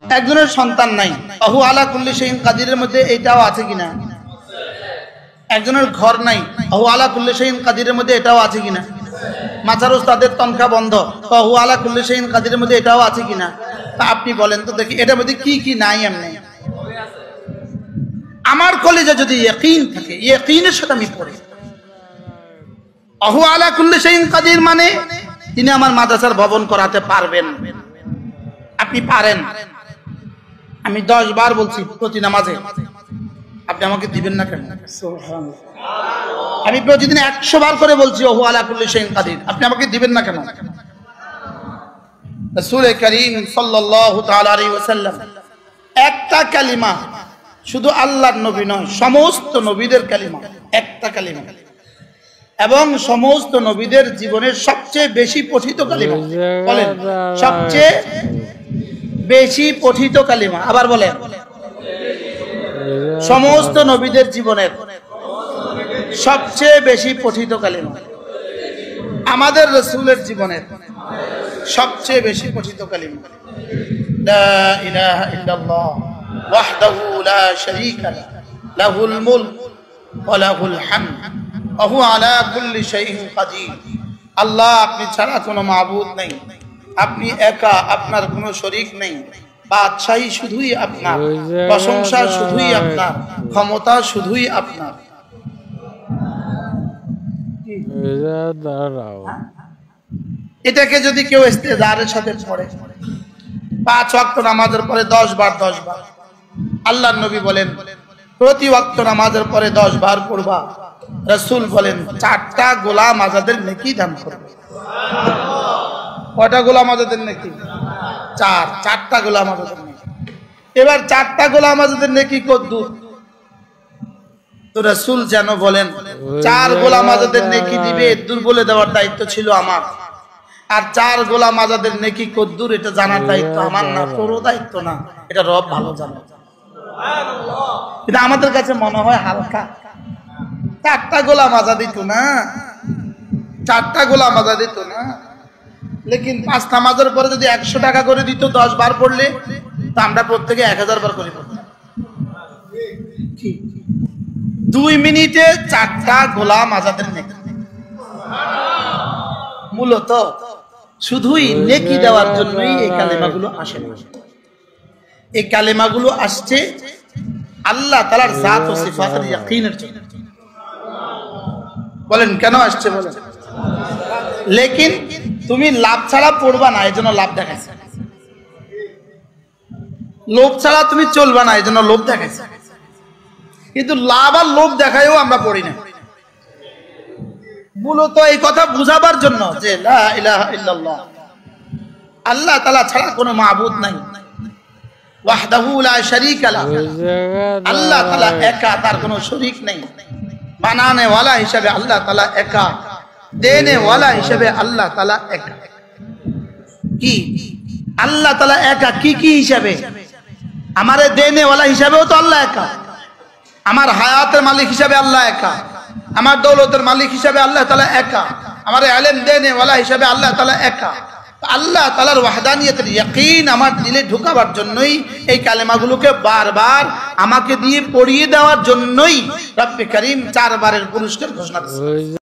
একজনের সন্তান নাই, আহু আলা কুল্লি শাইইন কাদিরের মধ্যে এটাও আছে কিনা? একজনের ঘর নাই, আহু আলা কুল্লি শাইইন কাদিরের মধ্যে এটাও আছে কিনা? মাজার উস্তাদের তনখা বন্ধ, আহু আলা কুল্লি শাইইন কাদিরের মধ্যে এটাও আছে কিনা? তা আপনি বলেন তো দেখি, এটার মধ্যে কি কি নাই? এমনি আমার কলেজে যদি ইয়াকিন থাকে, ইয়াকিনের সাথে আমি পড়ি আহু আলা কুল্লি শাইইন কাদির মানে তিনি আমার মাদ্রাসার ভবন করাতে পারবেন। আপনি পারেন, আমি 10 বার বলছি প্রতি নামাজে, আপনি আমাকে দিবেন না কেন? আমি প্রতিদিন 100 বার করে বলছি ওহু আলা কুল্লি শাইইন কাদির, আপনি আমাকে দিবেন না কেন? রাসূল করিম সাল্লাল্লাহু তাআলা আলাইহি ওয়াসাল্লাম একটা কালিমা, শুধু আল্লাহর নবী নয়, সমস্ত নবীদের কালিমা, একটা কালিমা, এবং সমস্ত নবীদের জীবনের সবচেয়ে বেশি পঠিত কালিমা। বলেন সবচেয়ে বেশি পঠিত কালিমা, আবার বলেন সমস্ত নবীদের জীবনের সবচেয়ে বেশি পঠিত কালিমা, আমাদের রাসূলের জীবনের সবচেয়ে বেশি পঠিত কালিমা, লা ইলাহা ইল্লাল্লাহ ওয়াহদাহু লা শারীকা লাহু লাহুল মুলক ওয়া লাহুল হামদ ওয়া হুয়া আলা কুল্লি শাইইন কাদির। আল্লাহ, আপনি ছাড়া কোনো মাবুদ নেই, আপনি একা, আপনার কোনো শরীক নেই, বাদশাহী শুধুই আপনার, প্রশংসা শুধুই আপনার, ক্ষমতা শুধুই আপনার। এটাকে যদি কেউ ইস্তেজারের সাথে পড়ে, 5 ওয়াক্ত নামাজের পরে 10 বার 10 বার, আল্লাহর নবী বলেন প্রতি ওয়াক্ত নামাজের পরে 10 বার পড়বা, রাসূল বলেন 4টা গোলাম আজাদের নেকি দান করবে। কয়টা গোলাম আজাদের নেকি? 4টা গোলাম আজাদের নেকি। এবার 4টা গোলাম আজাদের নেকি কদ্দুর? তো রাসূল যেন বলেন 4 গোলাম আজাদের নেকি দিবে, দূর বলে দেওয়ার দায়িত্ব ছিল আমার, আর 4 গোলাম আজাদের নেকি কদ্দুর এটা জানার দায়িত্ব আমার না, তোরও দায়িত্ব না, এটা রব ভালো জানে। এটা আমাদের কাছে মনে হয় হালকা, 4টা গোলাম আজাদ দিত না, 4টা গোলাম আজাদ দিত না, লেকিন 5 নামাজের পরে যদি 100 টাকা করে দিত 10 বার পড়লে, তো আমরা প্রত্যেকে 1000 বার করে পড়তাম। 2 মিনিটে 4টা গোলাম আজাদের নেকি। মূলত শুধুই নেকি দেওয়ার জন্যই এই কালেমাগুলো আসে না, এই কালেমাগুলো আসছে আল্লাহ তাআলার জাত ও সিফাতের ইয়াকিনের জন্য। বলেন কেন আসছে বলেন? লেকিন তুমি লাভ ছাড়া পড়বা না, এজন্য লাভ দেখাইছে, লোভ ছাড়া তুমি চলবা না, এজন্য লোভ দেখাইছে। কিন্তু লাভ আর লোভ দেখায়ও আমরা পড়ি না, মূলত এই কথা বুঝাবার জন্য যে লা ইলাহা ইল্লাল্লাহ, আল্লাহ তাআলা ছাড়া কোনো মাবুদ নাই, ওয়াহদাহু লা শারীকা লাহু, আল্লাহ তাআলা একা, তার কোনো শরীক নেই, বানানে ওয়ালা হিসাবে আল্লাহ তাআলা একা, দেনে ওয়ালা হিসাবে আল্লাহ তাআলা একা। কি আল্লাহ তাআলা একা? কি কি হিসাবে? আমারে দেনে ওয়ালা হিসাবেও তো আল্লাহ একা, আমার হায়াতের মালিক হিসাবে আল্লাহ একা, আমার দৌলতের মালিক হিসাবে আল্লাহ তাআলা একা, আমার ইলম দেনে ওয়ালা হিসাবে আল্লাহ তাআলা একা। আল্লাহ তাআলার ওয়াহদানিয়তের ইয়াকিন আমার দিলে ঢোকাবার জন্যই এই কালেমাগুলোকে বারবার আমাকে দিয়ে পড়িয়ে দেওয়ার জন্যই রব্বে করিম 4 বারের পুরস্কার ঘোষণা করেছেন।